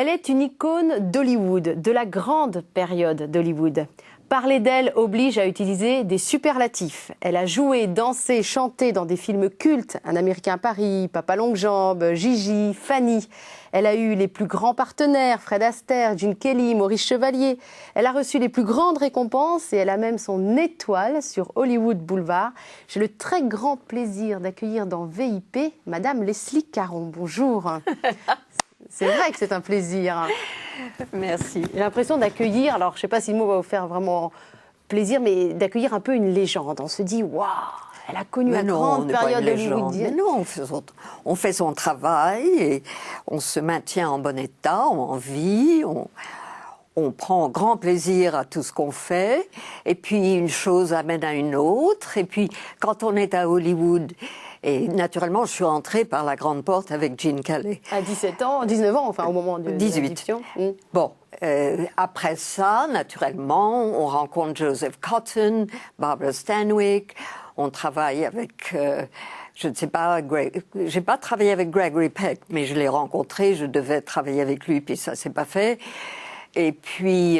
Elle est une icône d'Hollywood, de la grande période d'Hollywood. Parler d'elle oblige à utiliser des superlatifs. Elle a joué, dansé, chanté dans des films cultes, Un Américain à Paris, Papa Longue Jambe, Gigi, Fanny. Elle a eu les plus grands partenaires, Fred Astaire, Gene Kelly, Maurice Chevalier. Elle a reçu les plus grandes récompenses et elle a même son étoile sur Hollywood Boulevard. J'ai le très grand plaisir d'accueillir dans VIP Madame Leslie Caron. Bonjour. C'est vrai que c'est un plaisir. Merci. J'ai l'impression d'accueillir, alors je ne sais pas si le mot va vous faire vraiment plaisir, mais d'accueillir un peu une légende. On se dit, waouh, elle a connu une grande période hollywoodienne. Non, on fait son travail et on se maintient en bon état, en vie, on prend grand plaisir à tout ce qu'on fait. Et puis une chose amène à une autre. Et puis quand on est à Hollywood, et naturellement, je suis entrée par la grande porte avec Gene Kelly. À 17 ans, 19 ans, enfin au moment de 18. Bon, après ça, naturellement, on rencontre Joseph Cotton, Barbara Stanwyck, on travaille avec, je ne sais pas, j'ai pas travaillé avec Gregory Peck, mais je l'ai rencontré, je devais travailler avec lui, puis ça s'est pas fait. Et puis,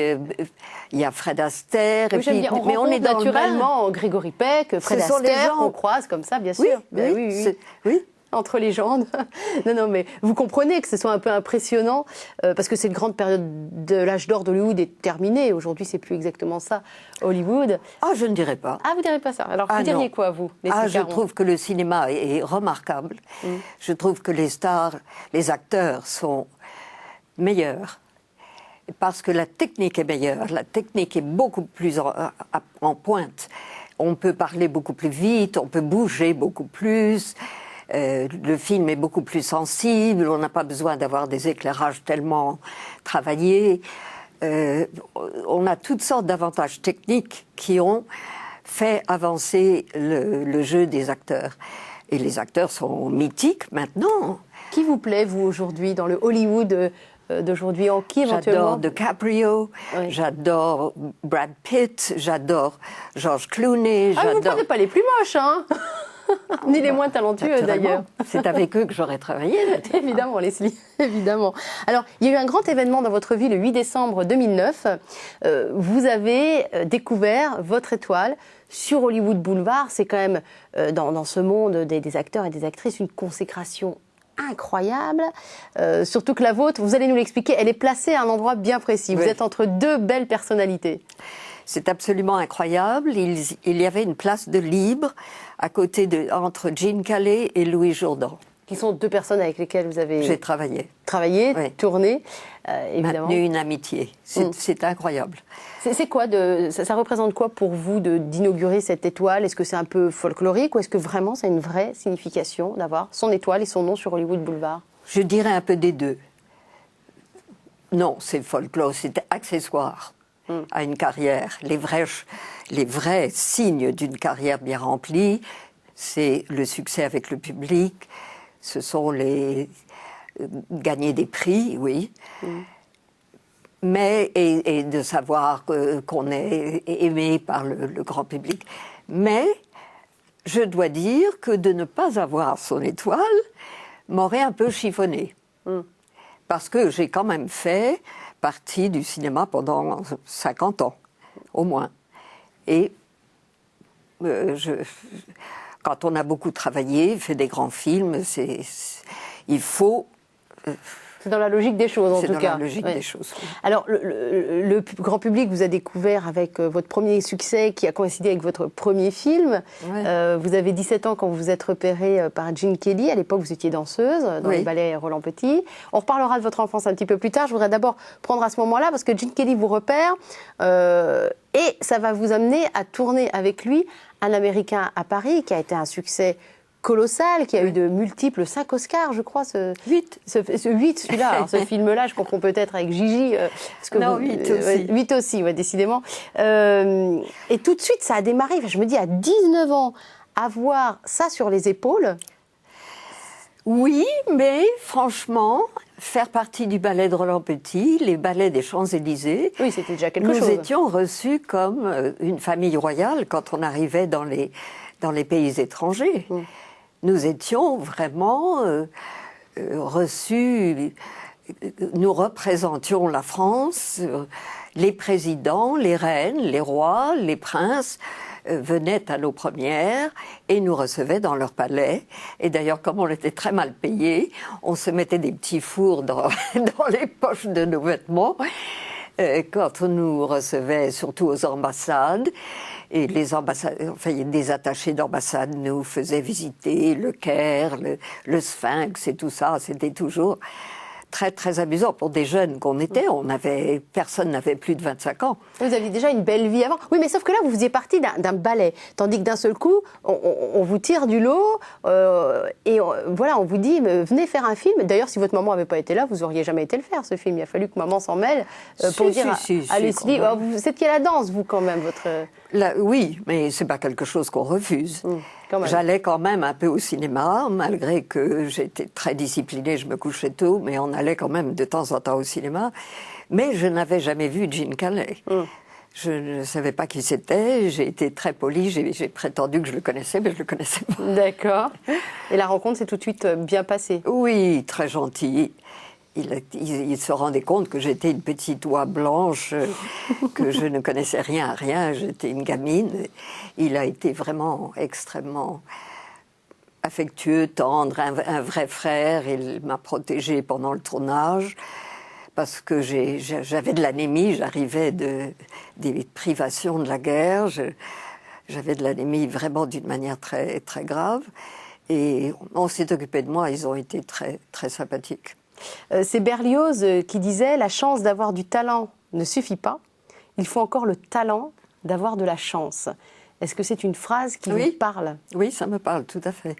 il y a Fred Astaire. Oui, mais on est naturellement Gregory Peck, Fred Astaire, on croise comme ça, bien sûr. Oui. Entre légendes. Non, mais vous comprenez que ce soit un peu impressionnant, parce que cette grande période de l'âge d'or d'Hollywood est terminée. Aujourd'hui, c'est plus exactement ça, Hollywood. Ah, je ne dirais pas. Ah, vous ne diriez pas ça. Alors, vous diriez quoi, vous, Leslie Caron ? Je trouve que le cinéma est remarquable. Je trouve que les stars, les acteurs sont meilleurs. Parce que la technique est meilleure, la technique est beaucoup plus en pointe. On peut parler beaucoup plus vite, on peut bouger beaucoup plus, le film est beaucoup plus sensible, on n'a pas besoin d'avoir des éclairages tellement travaillés. On a toutes sortes d'avantages techniques qui ont fait avancer le jeu des acteurs. Et les acteurs sont mythiques maintenant. Qui vous plaît, vous, aujourd'hui, dans le Hollywood d'aujourd'hui, en qui éventuellement? J'adore DiCaprio, j'adore Brad Pitt, j'adore George Clooney. Ah, vous ne parlez pas les plus moches, hein? Ni les moins talentueux, d'ailleurs. C'est avec eux que j'aurais travaillé. Évidemment, Leslie, évidemment. Alors, il y a eu un grand événement dans votre vie le 8 décembre 2009. Vous avez découvert votre étoile sur Hollywood Boulevard. C'est quand même, dans ce monde des acteurs et des actrices, une consécration incroyable, surtout que la vôtre, vous allez nous l'expliquer, elle est placée à un endroit bien précis. Vous êtes entre deux belles personnalités. C'est absolument incroyable. Il y avait une place de libre à côté entre Gene Kelly et Louis Jourdan. Qui sont deux personnes avec lesquelles vous avez... J'ai travaillé. Tourné, évidemment. Maintenu une amitié. C'est incroyable. C'est quoi ça représente quoi pour vous d'inaugurer cette étoile? Est-ce que c'est un peu folklorique ou est-ce que vraiment c'est une vraie signification d'avoir son étoile et son nom sur Hollywood Boulevard? Je dirais un peu des deux. Non, c'est folklore, c'est accessoire à une carrière. Les vrais signes d'une carrière bien remplie, c'est le succès avec le public, ce sont gagner des prix, oui. Mais, et de savoir qu'on est aimé par le grand public. Mais je dois dire que de ne pas avoir son étoile m'aurait un peu chiffonné. Parce que j'ai quand même fait partie du cinéma pendant 50 ans, au moins. Et quand on a beaucoup travaillé, fait des grands films, il faut... C'est dans la logique des choses, en tout cas. C'est dans la logique des choses. Oui. Alors, le grand public vous a découvert avec votre premier succès qui a coïncidé avec votre premier film. Vous avez 17 ans quand vous vous êtes repérée par Gene Kelly. À l'époque, vous étiez danseuse dans les ballets Roland Petit. On reparlera de votre enfance un petit peu plus tard. Je voudrais d'abord prendre à ce moment-là, parce que Gene Kelly vous repère et ça va vous amener à tourner avec lui Un Américain à Paris, qui a été un succès colossal, qui a eu de multiples 5 Oscars, je crois. 8. 8, celui-là. Alors, ce film-là, je comprends peut-être avec Gigi. 8 aussi. 8 aussi, ouais, décidément. Et tout de suite, ça a démarré. Enfin, je me dis, à 19 ans, avoir ça sur les épaules... Oui, mais franchement, faire partie du ballet de Roland Petit, les ballets des Champs-Élysées... Oui, c'était déjà quelque chose. Nous étions reçus comme une famille royale quand on arrivait dans les pays étrangers. Nous étions vraiment reçus nous représentions la France, les présidents, les reines, les rois, les princes venaient à nos premières et nous recevaient dans leur palais. Et d'ailleurs, comme on était très mal payés, on se mettait des petits fours dans les poches de nos vêtements quand on nous recevait, surtout aux ambassades. Et les ambassades, enfin, des attachés d'ambassade nous faisaient visiter le Caire, le Sphinx et tout ça. C'était toujours très, très amusant pour des jeunes qu'on était. Personne n'avait plus de 25 ans. Vous aviez déjà une belle vie avant. Oui, mais sauf que là, vous faisiez partie d'un ballet. Tandis que d'un seul coup, on vous tire du lot voilà, on vous dit, venez faire un film. D'ailleurs, si votre maman n'avait pas été là, vous n'auriez jamais été le faire, ce film. Il a fallu que maman s'en mêle pour dire à Leslie, c'est qu'il y a la danse, vous, quand même, votre... Oui, mais c'est pas quelque chose qu'on refuse. J'allais quand même un peu au cinéma, malgré que j'étais très disciplinée, je me couchais tôt, mais on allait quand même de temps en temps au cinéma. Mais je n'avais jamais vu Gene Kelly. Je ne savais pas qui c'était, j'ai été très polie, j'ai prétendu que je le connaissais, mais je le connaissais pas. D'accord. Et la rencontre s'est tout de suite bien passée? Oui, très gentil. Il se rendait compte que j'étais une petite oie blanche, que je ne connaissais rien à rien, j'étais une gamine. Il a été vraiment extrêmement affectueux, tendre, un vrai frère. Il m'a protégée pendant le tournage parce que j'avais de l'anémie, j'arrivais des privations de la guerre. J'avais de l'anémie vraiment d'une manière très, très grave. Et on s'est occupé de moi, ils ont été très, très sympathiques. C'est Berlioz qui disait « La chance d'avoir du talent ne suffit pas, il faut encore le talent d'avoir de la chance ». Est-ce que c'est une phrase qui vous parle? Oui, ça me parle, tout à fait.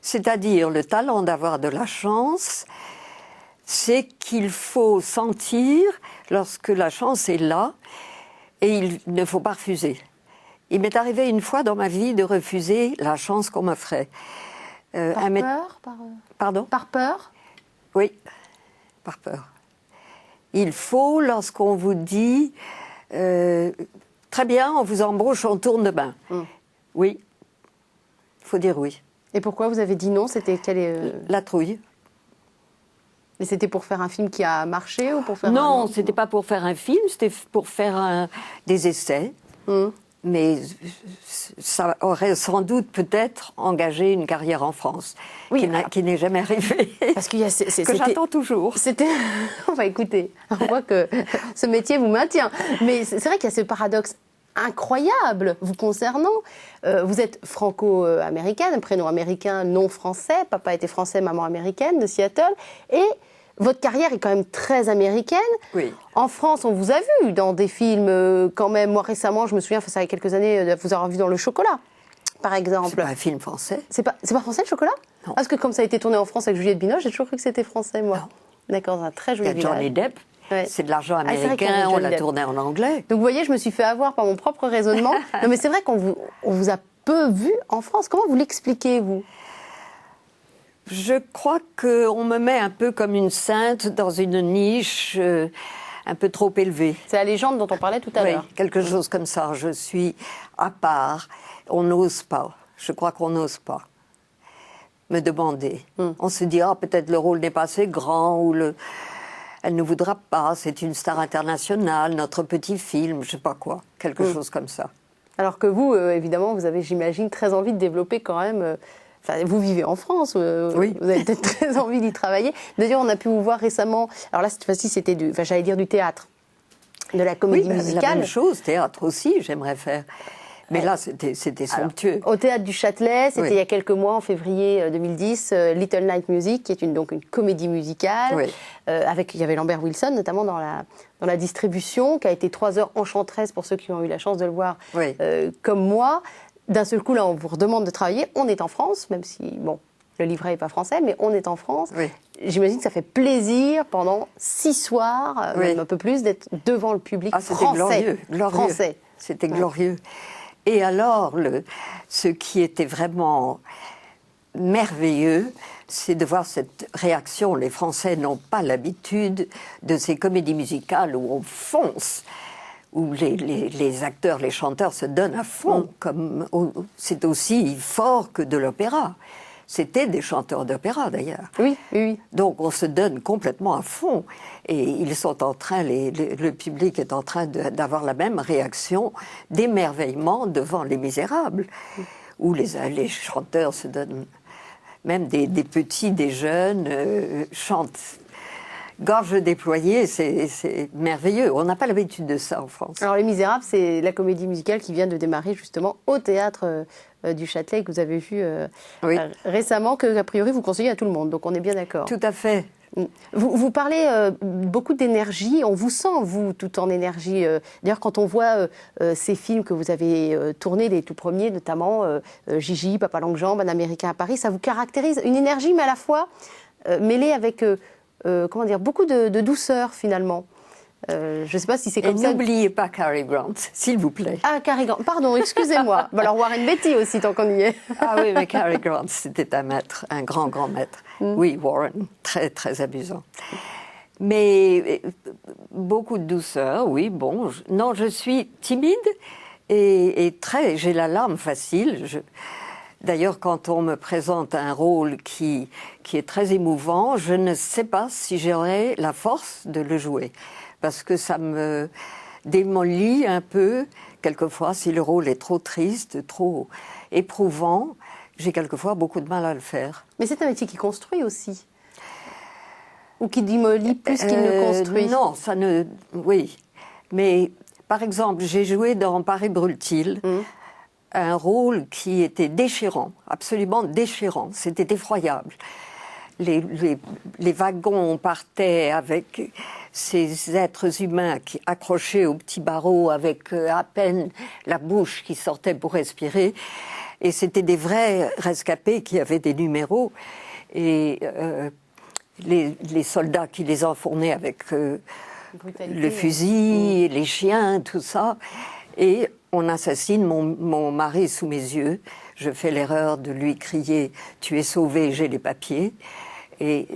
C'est-à-dire, le talent d'avoir de la chance, c'est qu'il faut sentir lorsque la chance est là et il ne faut pas refuser. Il m'est arrivé une fois dans ma vie de refuser la chance qu'on m'offrait. Par peur? Pardon? Par peur? Oui, par peur. Il faut, lorsqu'on vous dit très bien, on vous embauche, on tourne demain. Oui, il faut dire oui. Et pourquoi vous avez dit non? C'était la trouille. Et c'était pour faire un film qui a marché ou pour faire Non, c'était pas pour faire un film, c'était pour faire des essais. Mais ça aurait sans doute peut-être engagé une carrière en France, qui n'est jamais arrivée. Parce qu'il y a que j'attends toujours. On va écouter. On voit que ce métier vous maintient. Mais c'est vrai qu'il y a ce paradoxe incroyable vous concernant. Vous êtes franco-américaine, prénom américain, nom français. Papa était français, maman américaine de Seattle. Et votre carrière est quand même très américaine. Oui. En France, on vous a vu dans des films quand même. Moi, récemment, je me souviens, ça fait quelques années, de vous avoir vu dans Le Chocolat, par exemple. C'est pas un film français. C'est pas français, Le Chocolat? Non. Parce que comme ça a été tourné en France avec Juliette Binoche, j'ai toujours cru que c'était français, moi. Non. D'accord, c'est un très joli village. Il y a Johnny Depp. Ouais. C'est de l'argent américain, on l'a tourné en anglais. Donc vous voyez, je me suis fait avoir par mon propre raisonnement. Non, mais c'est vrai qu'on vous a peu vu en France. Comment vous l'expliquez, vous? Je crois qu'on me met un peu comme une sainte dans une niche un peu trop élevée. C'est la légende dont on parlait tout à l'heure. Oui, quelque chose comme ça. Je suis à part. On n'ose pas. Je crois qu'on n'ose pas me demander. On se dit, peut-être le rôle n'est pas assez grand, ou elle ne voudra pas, c'est une star internationale, notre petit film, je ne sais pas quoi. Quelque chose comme ça. Alors que vous, évidemment, vous avez, j'imagine, très envie de développer quand même... vous vivez en France, oui. Vous avez peut-être très envie d'y travailler. D'ailleurs, on a pu vous voir récemment, alors là, cette fois-ci, c'était j'allais dire du théâtre, de la comédie musicale. La même chose, théâtre aussi, j'aimerais faire. Mais là, c'était somptueux. Au Théâtre du Châtelet, c'était il y a quelques mois, en février 2010, Little Night Music, qui est donc une comédie musicale, il y avait Lambert Wilson, notamment dans la distribution, qui a été 3 heures enchanteresse pour ceux qui ont eu la chance de le voir, comme moi. D'un seul coup, là, on vous redemande de travailler. On est en France, même si, bon, le livret n'est pas français, mais on est en France. Oui. J'imagine que ça fait plaisir pendant 6 soirs, même un peu plus, d'être devant le public français. Glorieux. Français. C'était glorieux. Et alors, ce qui était vraiment merveilleux, c'est de voir cette réaction. Les Français n'ont pas l'habitude de ces comédies musicales où on fonce, où les acteurs, les chanteurs se donnent à fond. C'est aussi fort que de l'opéra. C'était des chanteurs d'opéra d'ailleurs. Oui, oui, oui. Donc on se donne complètement à fond. Et ils sont en train, le public est en train d'avoir la même réaction d'émerveillement devant Les Misérables, où les chanteurs se donnent, même des petits, des jeunes, chantent. Gorge déployée, c'est merveilleux. On n'a pas l'habitude de ça en France. Alors Les Misérables, c'est la comédie musicale qui vient de démarrer justement au théâtre du Châtelet, que vous avez vu récemment, que a priori vous conseillez à tout le monde, donc on est bien d'accord. Tout à fait. Vous parlez beaucoup d'énergie, on vous sent, vous, tout en énergie. D'ailleurs, quand on voit ces films que vous avez tournés, les tout premiers, notamment Gigi, Papa Longue-Jambe, Un Américain à Paris, ça vous caractérise, une énergie, mais à la fois mêlée avec comment dire, beaucoup de douceur, finalement. Je ne sais pas si c'est comme ça. N'oubliez pas Cary Grant, s'il vous plaît. Ah, Cary Grant, pardon, excusez-moi. Bon, alors Warren Beatty aussi, tant qu'on y est. Ah oui, mais Cary Grant, c'était un maître, un grand, grand maître. Oui, Warren, très, très amusant. Mais beaucoup de douceur, oui, bon. Non, je suis timide et très... J'ai la larme facile. D'ailleurs, quand on me présente un rôle qui est très émouvant, je ne sais pas si j'aurai la force de le jouer. Parce que ça me démolit un peu, quelquefois, si le rôle est trop triste, trop éprouvant, j'ai quelquefois beaucoup de mal à le faire. Mais c'est un métier qui construit aussi. Ou qui démolit plus qu'il ne construit. Non, ça ne... Oui. Mais, par exemple, j'ai joué dans Paris brûle-t-il, un rôle qui était déchirant, absolument déchirant. C'était effroyable. Les wagons partaient avec ces êtres humains accrochés aux petits barreaux avec à peine la bouche qui sortait pour respirer. Et c'était des vrais rescapés qui avaient des numéros. Et les soldats qui les enfournaient avec le fusil, les chiens, tout ça. Et on assassine mon mari sous mes yeux. Je fais l'erreur de lui crier « Tu es sauvé, j'ai les papiers ». Et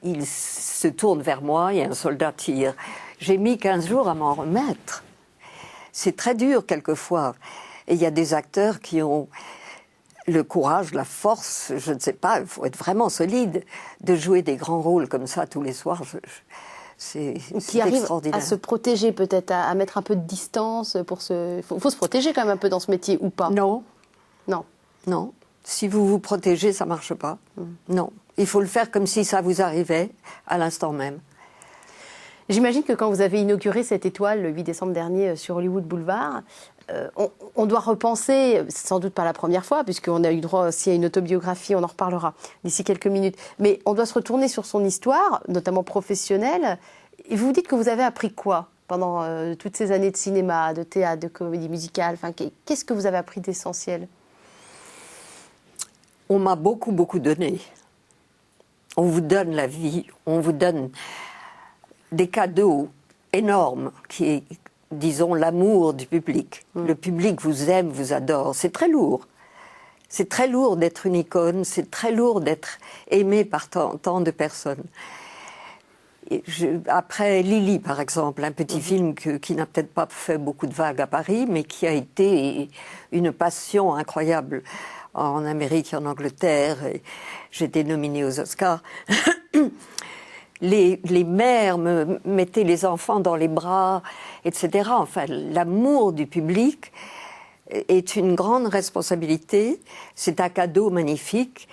il se tourne vers moi et un soldat tire. J'ai mis 15 jours à m'en remettre. C'est très dur quelquefois. Et il y a des acteurs qui ont le courage, la force, je ne sais pas, il faut être vraiment solide, de jouer des grands rôles comme ça tous les soirs. C'est extraordinaire. À se protéger peut-être, à mettre un peu de distance pour se... faut se protéger quand même un peu dans ce métier ou pas? Non. Non. Non. Si vous vous protégez, ça ne marche pas. Non. Il faut le faire comme si ça vous arrivait à l'instant même. J'imagine que quand vous avez inauguré cette étoile le 8 décembre dernier sur Hollywood Boulevard, on doit repenser, sans doute pas la première fois, puisqu'on a eu droit aussi à une autobiographie, on en reparlera d'ici quelques minutes, mais on doit se retourner sur son histoire, notamment professionnelle. Et vous vous dites que vous avez appris quoi pendant toutes ces années de cinéma, de théâtre, de comédie musicale? Enfin, qu'est-ce que vous avez appris d'essentiel? On m'a beaucoup, beaucoup donné. On vous donne la vie, on vous donne des cadeaux énormes qui est, disons, l'amour du public. Le public vous aime, vous adore. C'est très lourd. C'est très lourd d'être une icône, c'est très lourd d'être aimé par tant de personnes. Après Lily, par exemple, un petit film qui n'a peut-être pas fait beaucoup de vagues à Paris, mais qui a été une passion incroyable en Amérique et en Angleterre. J'étais nominée aux Oscars. Les mères me mettaient les enfants dans les bras, etc. Enfin, l'amour du public est une grande responsabilité. C'est un cadeau magnifique,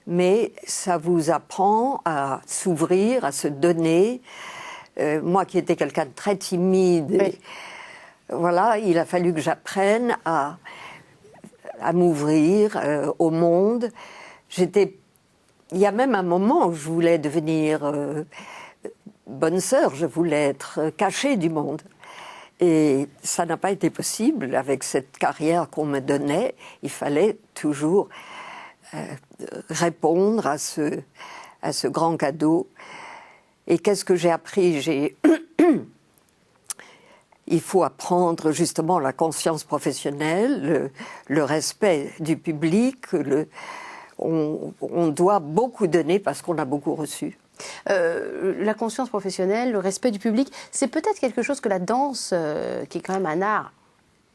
mais ça vous apprend à s'ouvrir, à se donner. Moi qui étais quelqu'un de très timide, oui. Voilà, il a fallu que j'apprenne à m'ouvrir au monde. Il y a même un moment où je voulais devenir bonne sœur, je voulais être cachée du monde. Et ça n'a pas été possible avec cette carrière qu'on me donnait. Il fallait toujours répondre à ce grand cadeau. Et qu'est-ce que j'ai appris? Il faut apprendre justement la conscience professionnelle, le respect du public. On doit beaucoup donner parce qu'on a beaucoup reçu. La conscience professionnelle, le respect du public, c'est peut-être quelque chose que la danse, qui est quand même un art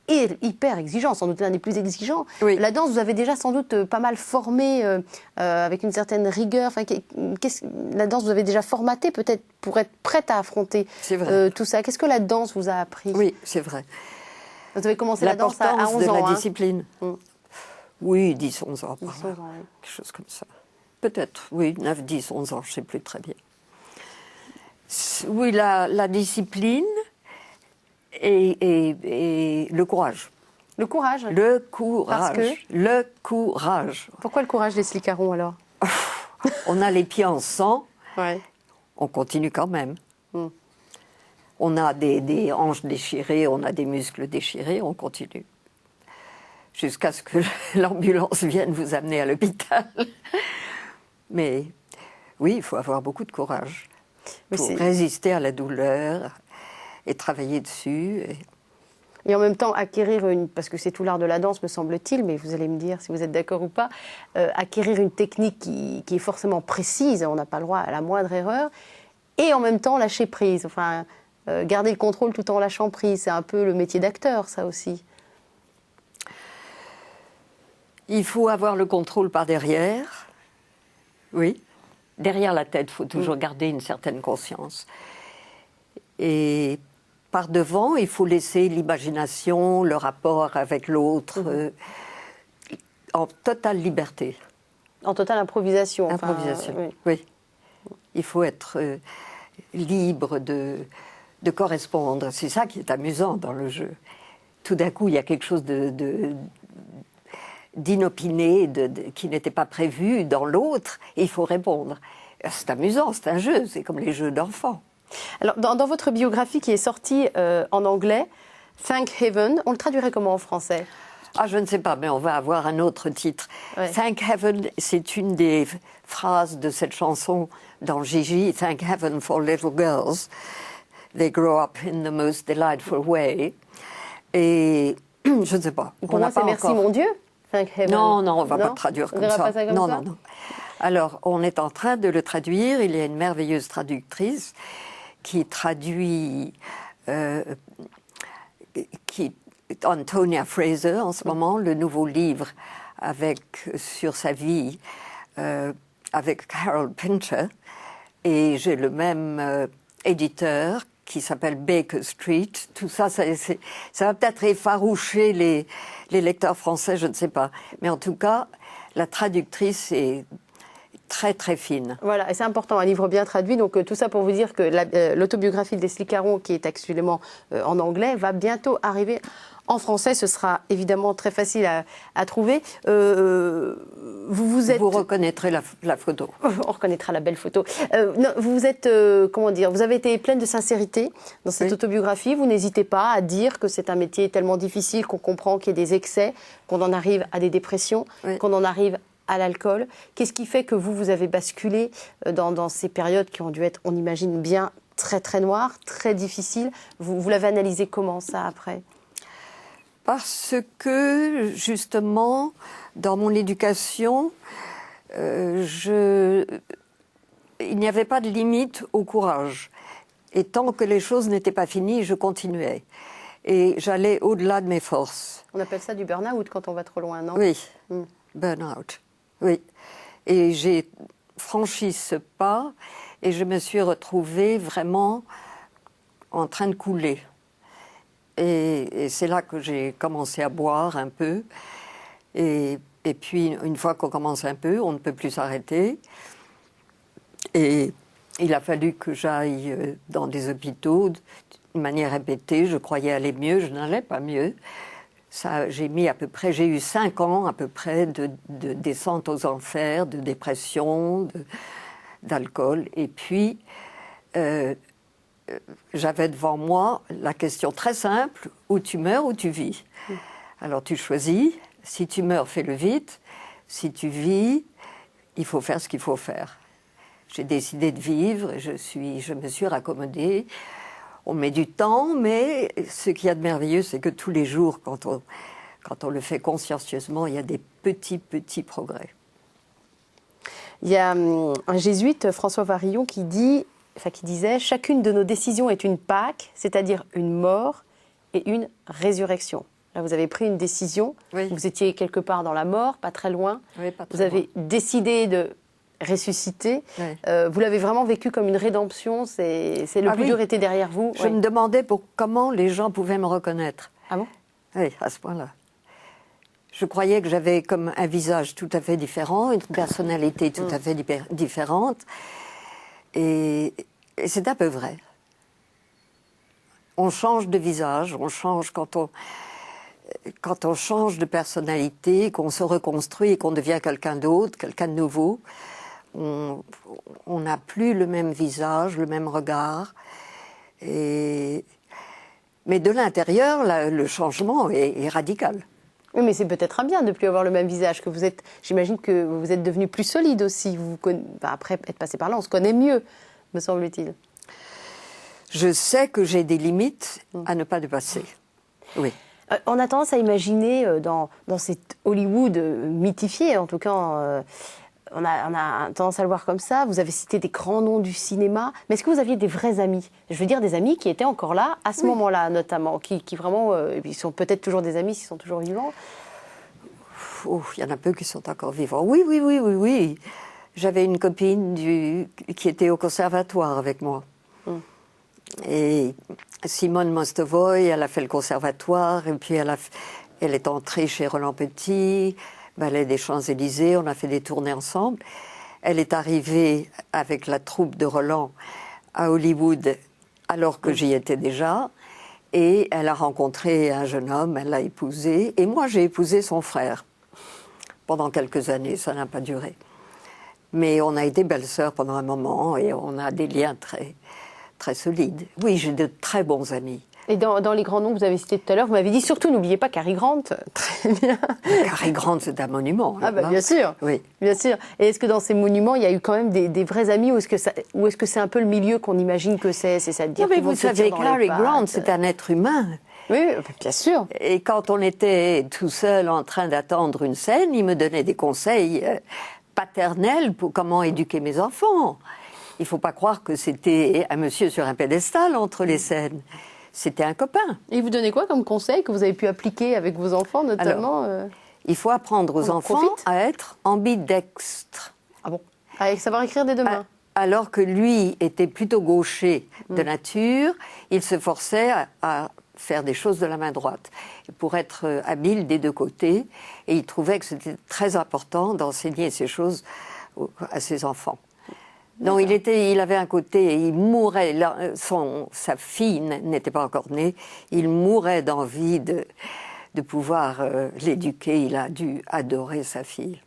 et hyper exigeant, sans doute l'un des plus exigeants. Oui. La danse, vous avez déjà sans doute pas mal formé, avec une certaine rigueur. Enfin, la danse, vous avez déjà formaté peut-être pour être prête à affronter tout ça. Qu'est-ce que la danse vous a appris? Oui, c'est vrai. Vous avez commencé la danse à 11 ans. L'importance de la discipline. Oui, 10, 11 ans. 10, 11 ans, oui. Quelque chose comme ça. Peut-être, oui, 9, 10, 11 ans, je ne sais plus très bien. Oui, la discipline et le courage. Le courage. Le courage. Parce que le courage. Pourquoi le courage, Leslie Caron, alors? On a les pieds en sang, Ouais. on continue quand même. On a des hanches déchirées, on a des muscles déchirés, on continue. Jusqu'à ce que l'ambulance vienne vous amener à l'hôpital. Mais oui, il faut avoir beaucoup de courage pour résister à la douleur et travailler dessus. Et en même temps, acquérir parce que c'est tout l'art de la danse, me semble-t-il, mais vous allez me dire si vous êtes d'accord ou pas, acquérir une technique qui est forcément précise, on n'a pas le droit à la moindre erreur, et en même temps lâcher prise, enfin, garder le contrôle tout en lâchant prise, c'est un peu le métier d'acteur, ça aussi. Il faut avoir le contrôle par derrière, oui. Derrière la tête, il faut toujours garder une certaine conscience. Et par devant, il faut laisser l'imagination, le rapport avec l'autre, en totale liberté. En totale improvisation. Improvisation, enfin, oui. Il faut être libre de correspondre. C'est ça qui est amusant dans le jeu. Tout d'un coup, il y a quelque chose d'inopiné, qui n'était pas prévu dans l'autre, et il faut répondre. C'est amusant, c'est un jeu, c'est comme les jeux d'enfants. Alors, dans votre biographie qui est sortie en anglais, Thank Heaven, on le traduirait comment en français? Ah, je ne sais pas, mais on va avoir un autre titre. Ouais. Thank Heaven, c'est une des phrases de cette chanson dans Gigi, Thank Heaven for little girls. They grow up in the most delightful way. Et je ne sais pas. Pour moi, c'est merci mon Dieu. Non, on ne va pas traduire comme ça. Pas ça comme ça. Non. Alors, on est en train de le traduire. Il y a une merveilleuse traductrice qui traduit, Antonia Fraser, en ce moment, le nouveau livre sur sa vie, avec Harold Pinter. Et j'ai le même éditeur qui s'appelle Baker Street. Tout ça, ça va peut-être effaroucher les lecteurs français, je ne sais pas. Mais en tout cas, la traductrice est très, très fine. Voilà, et c'est important, un livre bien traduit. Donc tout ça pour vous dire que l'autobiographie de Leslie Caron, qui est actuellement en anglais, va bientôt arriver en français. Ce sera évidemment très facile à trouver. Vous reconnaîtrez la photo. On reconnaîtra la belle photo. Vous êtes, comment dire, vous avez été pleine de sincérité dans cette autobiographie. Vous n'hésitez pas à dire que c'est un métier tellement difficile qu'on comprend qu'il y a des excès, qu'on en arrive à des dépressions, qu'on en arrive à l'alcool. Qu'est-ce qui fait que vous avez basculé dans ces périodes qui ont dû être, on imagine bien, très très noires, très difficiles? Vous l'avez analysé comment ça après? Parce que, justement, dans mon éducation, il n'y avait pas de limite au courage. Et tant que les choses n'étaient pas finies, je continuais. Et j'allais au-delà de mes forces. On appelle ça du burn-out quand on va trop loin, non? Oui, burn-out, oui. Et j'ai franchi ce pas et je me suis retrouvée vraiment en train de couler. Et c'est là que j'ai commencé à boire un peu. Et puis, une fois qu'on commence un peu, on ne peut plus s'arrêter. Et il a fallu que j'aille dans des hôpitaux de manière répétée. Je croyais aller mieux, je n'allais pas mieux. J'ai eu 5 ans à peu près de descente aux enfers, de dépression, d'alcool. Et puis, j'avais devant moi la question très simple, ou tu meurs ou tu vis. Alors tu choisis, si tu meurs, fais-le vite. Si tu vis, il faut faire ce qu'il faut faire. J'ai décidé de vivre, je me suis raccommodée. On met du temps, mais ce qu'il y a de merveilleux, c'est que tous les jours, quand on le fait consciencieusement, il y a des petits progrès. Il y a un jésuite, François Varillon, qui disait « Chacune de nos décisions est une Pâque, c'est-à-dire une mort et une résurrection ». Là, vous avez pris une décision. Oui. Vous étiez quelque part dans la mort, pas très loin. Oui, pas très vous avez loin. décidé de ressusciter. Oui. Vous l'avez vraiment vécu comme une rédemption. C'est le plus dur était derrière vous. Je me demandais comment les gens pouvaient me reconnaître. Ah bon? Oui, à ce point-là. Je croyais que j'avais comme un visage tout à fait différent, une personnalité tout à fait différente. Et c'est un peu vrai. On change de visage, on change quand on change de personnalité, qu'on se reconstruit et qu'on devient quelqu'un d'autre, quelqu'un de nouveau. On n'a plus le même visage, le même regard. Mais de l'intérieur, le changement est radical. Oui, mais c'est peut-être un bien de ne plus avoir le même visage. J'imagine que vous êtes devenu plus solide aussi. Après être passé par là, on se connaît mieux, me semble-t-il. Je sais que j'ai des limites à ne pas dépasser. Oui. On a tendance à imaginer dans cet Hollywood mythifié, en tout cas, on a tendance à le voir comme ça. Vous avez cité des grands noms du cinéma, mais est-ce que vous aviez des vrais amis? Je veux dire des amis qui étaient encore là, à ce moment-là notamment, qui vraiment, ils sont peut-être toujours des amis s'ils sont toujours vivants. Il y en a peu qui sont encore vivants. Oui. J'avais une copine qui était au conservatoire avec moi. Et Simone Mostovoy, elle a fait le conservatoire, et puis elle est entrée chez Roland Petit, Ballet des Champs-Élysées, on a fait des tournées ensemble. Elle est arrivée avec la troupe de Roland à Hollywood, alors que j'y étais déjà, et elle a rencontré un jeune homme, elle l'a épousé, et moi j'ai épousé son frère. Pendant quelques années, ça n'a pas duré. Mais on a été belles-sœurs pendant un moment, et on a des liens très solides. Oui, j'ai de très bons amis. Et dans les grands noms que vous avez cités tout à l'heure, vous m'avez dit surtout n'oubliez pas Cary Grant. Très bien. Cary Grant, c'est un monument. Ah bah bien sûr. Oui. Bien sûr. Et est-ce que dans ces monuments, il y a eu quand même des vrais amis, ou est-ce que c'est un peu le milieu qu'on imagine que c'est ça de dire Non, mais qu'ils vont vous se tirer savez, dans Cary les pattes. Grant, c'est un être humain. Oui, bien sûr. Et quand on était tout seul en train d'attendre une scène, il me donnait des conseils paternels pour comment éduquer mes enfants. Il ne faut pas croire que c'était un monsieur sur un pédestal entre les scènes. C'était un copain. Et il vous donnait quoi comme conseil que vous avez pu appliquer avec vos enfants, notamment? Il faut apprendre aux On en enfants profite à être ambidextres. Ah bon? Avec savoir écrire des deux mains. Alors que lui était plutôt gaucher de nature, il se forçait à faire des choses de la main droite pour être habile des deux côtés. Et il trouvait que c'était très important d'enseigner ces choses à ses enfants. Non, il avait un côté, il mourait, sa fille n'était pas encore née, il mourait d'envie de pouvoir l'éduquer, il a dû adorer sa fille.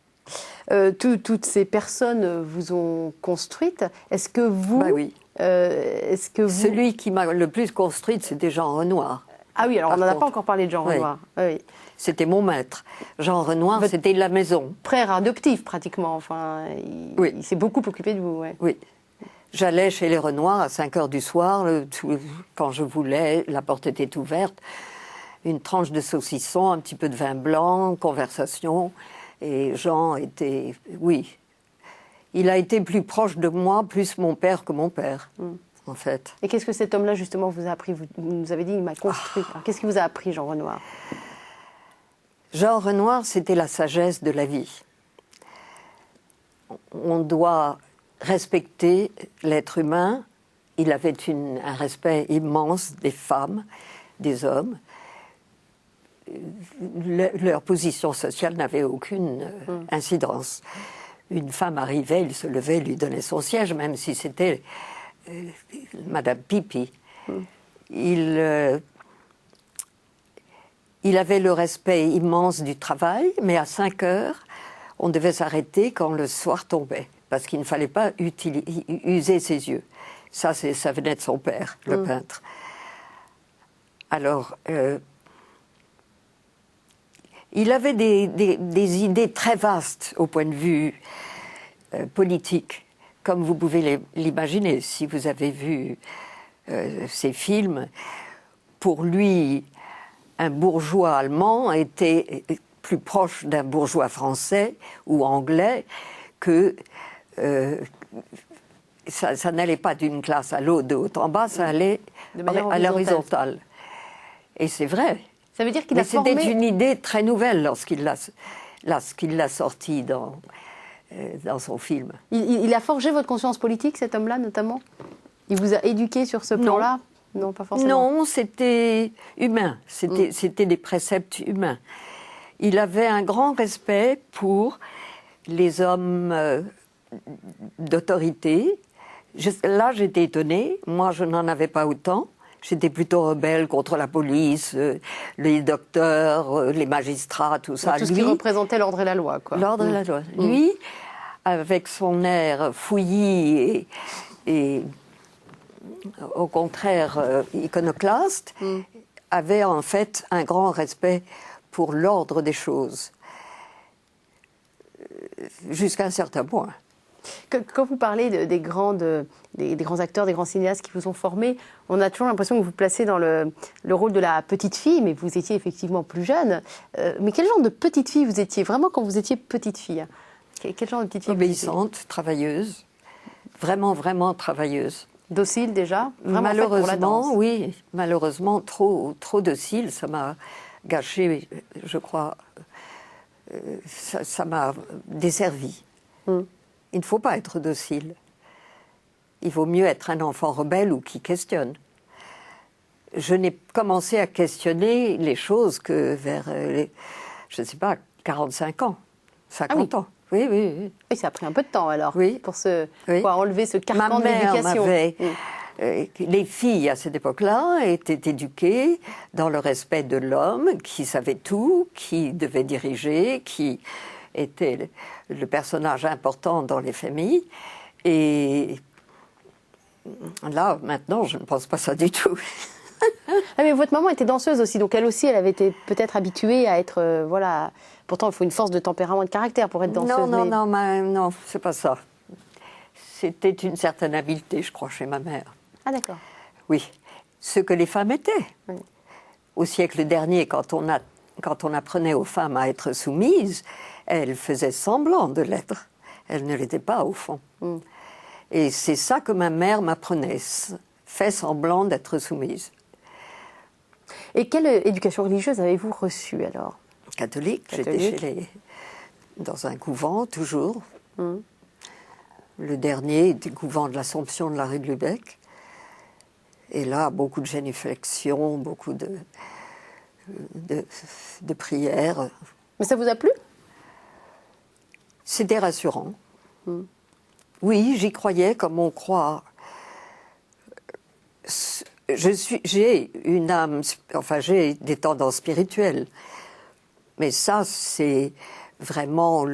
Toutes ces personnes vous ont construite. Est-ce que vous... Bah oui. Celui qui m'a le plus construite, c'était Jean Renoir. Ah oui, alors on n'en a pas encore parlé de Jean Renoir. Oui. C'était mon maître. Jean Renoir, c'était la maison. Frère adoptif, pratiquement. Enfin, il s'est beaucoup occupé de vous. Ouais. Oui. J'allais chez les Renoirs à 5 heures du soir, quand je voulais, la porte était ouverte. Une tranche de saucisson, un petit peu de vin blanc, conversation. Et Jean était... Oui. Il a été plus proche de moi, plus mon père que mon père, en fait. Et qu'est-ce que cet homme-là, justement, vous a appris? Vous nous avez dit, il m'a construit. Qu'est-ce qui vous a appris, Jean Renoir? Jean Renoir, c'était la sagesse de la vie. On doit respecter l'être humain. Il avait un respect immense des femmes, des hommes. Leur position sociale n'avait aucune incidence. Une femme arrivait, il se levait, il lui donnait son siège, même si c'était Madame Pipi. Il avait le respect immense du travail, mais à 5 heures, on devait s'arrêter quand le soir tombait, parce qu'il ne fallait pas user ses yeux. Ça venait de son père, le peintre. Alors, il avait des idées très vastes au point de vue politique, comme vous pouvez l'imaginer si vous avez vu ces films. Pour lui, un bourgeois allemand était plus proche d'un bourgeois français ou anglais que ça n'allait pas d'une classe à l'autre, de haut en bas, ça allait à l'horizontale. Et c'est vrai, Ça veut dire qu'il a formé... C'était une idée très nouvelle lorsqu'il l'a sortie dans son film. Il a forgé votre conscience politique, cet homme-là, notamment? Il vous a éduqué sur ce plan-là? Non, pas forcément. Non, c'était humain. C'était des préceptes humains. Il avait un grand respect pour les hommes d'autorité. Là, j'étais étonnée. Moi, je n'en avais pas autant. J'étais plutôt rebelle contre la police, les docteurs, les magistrats, tout ça. Tout ce qui représentait l'ordre et la loi, quoi. L'ordre et la loi. Lui, avec son air fouillis et au contraire iconoclaste, avait en fait un grand respect pour l'ordre des choses, jusqu'à un certain point. Quand vous parlez des grands acteurs, des grands cinéastes qui vous ont formé, on a toujours l'impression que vous vous placez dans le rôle de la petite fille, mais vous étiez effectivement plus jeune. Mais quel genre de petite fille vous étiez, vraiment, quand vous étiez petite fille? Quel genre de petite fille? Obéissante, travailleuse, vraiment, vraiment travailleuse. Docile déjà? Vraiment malheureusement, faite pour la danse. Oui, malheureusement, trop docile, ça m'a gâché, je crois, ça m'a desservi. Il ne faut pas être docile. Il vaut mieux être un enfant rebelle ou qui questionne. Je n'ai commencé à questionner les choses que vers, je ne sais pas, 45 ans, 50 ans. Oui. Oui, ça a pris un peu de temps alors, pour enlever ce carcan de l'éducation. Les filles à cette époque-là étaient éduquées dans le respect de l'homme, qui savait tout, qui devait diriger, qui était le personnage important dans les familles. Et là, maintenant, je ne pense pas ça du tout. Mais votre maman était danseuse aussi, donc elle aussi, elle avait été peut-être habituée à être, voilà... Pourtant, il faut une force de tempérament et de caractère pour être danseuse. Non, c'est pas ça. C'était une certaine habileté, je crois, chez ma mère. Ah, d'accord. Oui, ce que les femmes étaient. Oui. Au siècle dernier, quand on apprenait aux femmes à être soumises, elles faisaient semblant de l'être. Elles ne l'étaient pas, au fond. Et c'est ça que ma mère m'apprenait. Fait semblant d'être soumise. Et quelle éducation religieuse avez-vous reçue, alors? Catholique. J'étais dans un couvent, toujours. Le dernier était le couvent de l'Assomption de la rue de Lubeck. Et là, beaucoup de génuflexions, beaucoup de prières. Mais ça vous a plu? C'était rassurant. Oui, j'y croyais comme on croit. J'ai une âme, enfin j'ai des tendances spirituelles. Mais ça, c'est vraiment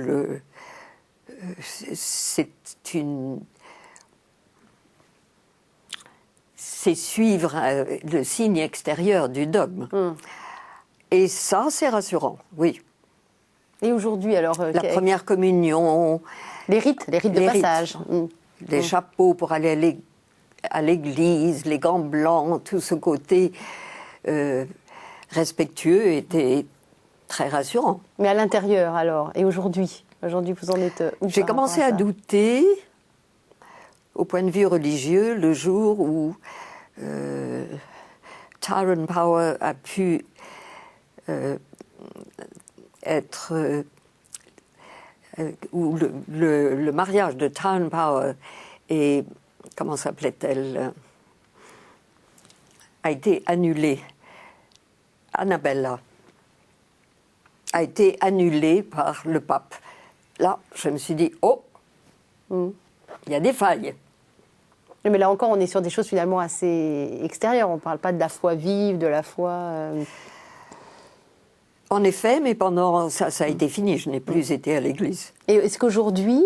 c'est suivre le signe extérieur du dogme. Et ça, c'est rassurant, oui. Et aujourd'hui, alors la première communion. Les rites de passage. Les chapeaux pour aller à l'église, les gants blancs, tout ce côté respectueux était très rassurant. Mais à l'intérieur, alors, et aujourd'hui? Aujourd'hui, vous en êtes où? J'ai commencé à douter, au point de vue religieux, le jour où Tyrone Power a pu être... où le mariage de Tyrone Power et... Comment s'appelait-elle? A été annulé. Annabella a été annulée par le pape. Là, je me suis dit, oh, il y a des failles. Mais là encore, on est sur des choses finalement assez extérieures. On ne parle pas de la foi vive, de la foi... En effet, mais pendant ça a été fini. Je n'ai plus été à l'église. Et est-ce qu'aujourd'hui,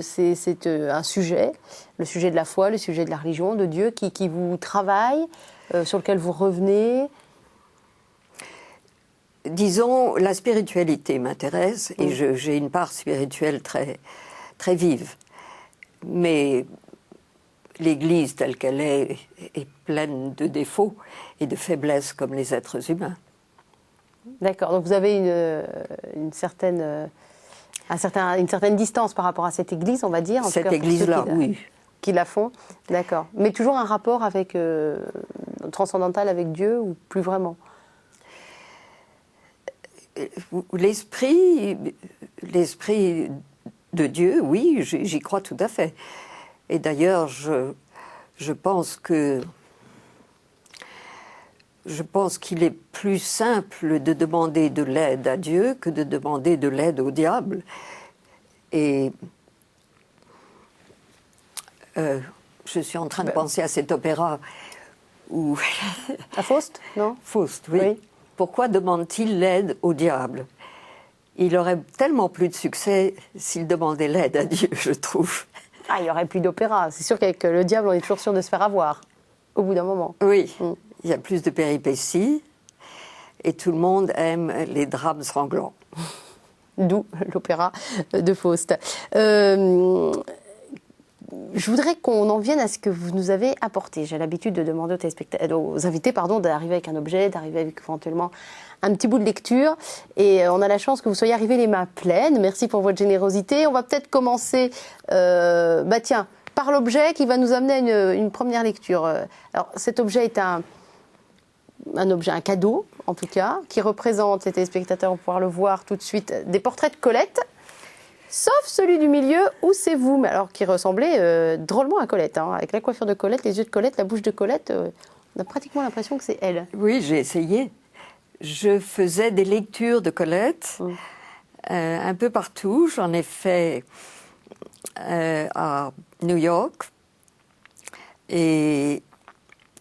c'est un sujet, le sujet de la foi, le sujet de la religion, de Dieu, qui vous travaille, sur lequel vous revenez? Disons, la spiritualité m'intéresse et j'ai une part spirituelle très, très vive. Mais l'Église telle qu'elle est pleine de défauts et de faiblesses comme les êtres humains. D'accord, donc vous avez une certaine distance par rapport à cette Église, on va dire. Cette Église-là, oui. Qui la font, d'accord. Mais toujours un rapport avec transcendantal avec Dieu ou plus vraiment? l'esprit de Dieu, oui, j'y crois tout à fait. Et d'ailleurs, je pense qu'il est plus simple de demander de l'aide à Dieu que de demander de l'aide au diable. Et je suis en train de penser à cet opéra où... À Faust, non? Faust, oui. Pourquoi demande-t-il l'aide au diable? Il aurait tellement plus de succès s'il demandait l'aide à Dieu, je trouve. Ah, il n'y aurait plus d'opéra. C'est sûr qu'avec le diable, on est toujours sûr de se faire avoir, au bout d'un moment. Oui, il y a plus de péripéties et tout le monde aime les drames sanglants. D'où l'opéra de Faust. Je voudrais qu'on en vienne à ce que vous nous avez apporté. J'ai l'habitude de demander aux invités d'arriver avec un objet, d'arriver avec éventuellement un petit bout de lecture. Et on a la chance que vous soyez arrivés les mains pleines. Merci pour votre générosité. On va peut-être commencer par l'objet qui va nous amener à une première lecture. Alors, cet objet est un cadeau, en tout cas, qui représente, les téléspectateurs vont pouvoir le voir tout de suite, des portraits de Colette. Sauf celui du milieu où c'est vous, mais alors qui ressemblait drôlement à Colette, hein, avec la coiffure de Colette, les yeux de Colette, la bouche de Colette, on a pratiquement l'impression que c'est elle. Oui, j'ai essayé. Je faisais des lectures de Colette un peu partout. J'en ai fait à New York et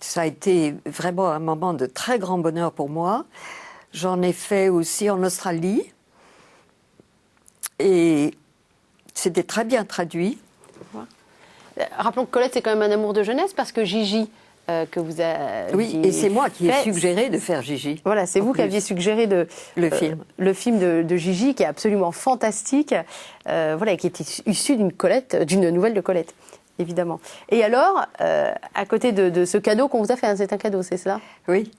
ça a été vraiment un moment de très grand bonheur pour moi. J'en ai fait aussi en Australie. Et c'était très bien traduit. Rappelons que Colette, c'est quand même un amour de jeunesse, parce que Gigi, que vous avez... Oui, et c'est moi qui ai suggéré de faire Gigi. Voilà, c'est vous qui aviez suggéré le film de Gigi, qui est absolument fantastique, et qui est issu d'une nouvelle de Colette, évidemment. Et alors, à côté de ce cadeau qu'on vous a fait, hein, c'est un cadeau, c'est cela? Oui.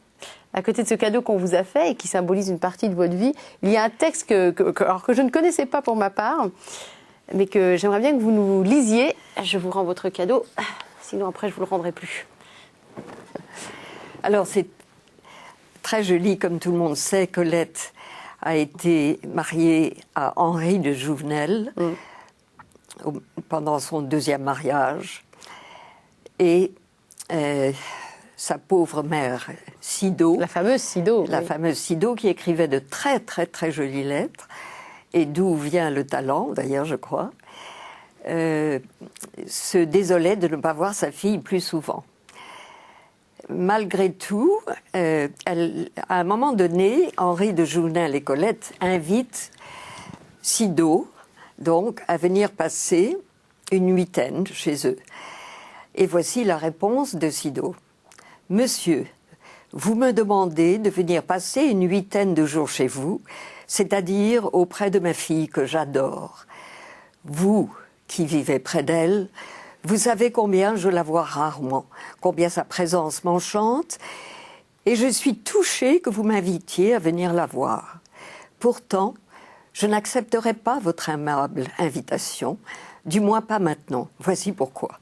À côté de ce cadeau qu'on vous a fait et qui symbolise une partie de votre vie, il y a un texte que je ne connaissais pas pour ma part, mais que j'aimerais bien que vous nous lisiez. Je vous rends votre cadeau, sinon après je ne vous le rendrai plus. Alors c'est très joli, comme tout le monde sait, Colette a été mariée à Henri de Jouvenel pendant son deuxième mariage. Et sa pauvre mère, Sido. La fameuse Sido. La fameuse Sido qui écrivait de très, très, très jolies lettres, et d'où vient le talent, d'ailleurs, je crois, se désolait de ne pas voir sa fille plus souvent. Malgré tout, à un moment donné, Henri de Jouvenel et Colette invitent Sido, donc, à venir passer une huitaine chez eux. Et voici la réponse de Sido. « Monsieur, vous me demandez de venir passer une huitaine de jours chez vous, c'est-à-dire auprès de ma fille que j'adore. Vous, qui vivez près d'elle, vous savez combien je la vois rarement, combien sa présence m'enchante, et je suis touchée que vous m'invitiez à venir la voir. Pourtant, je n'accepterai pas votre aimable invitation, du moins pas maintenant. Voici pourquoi.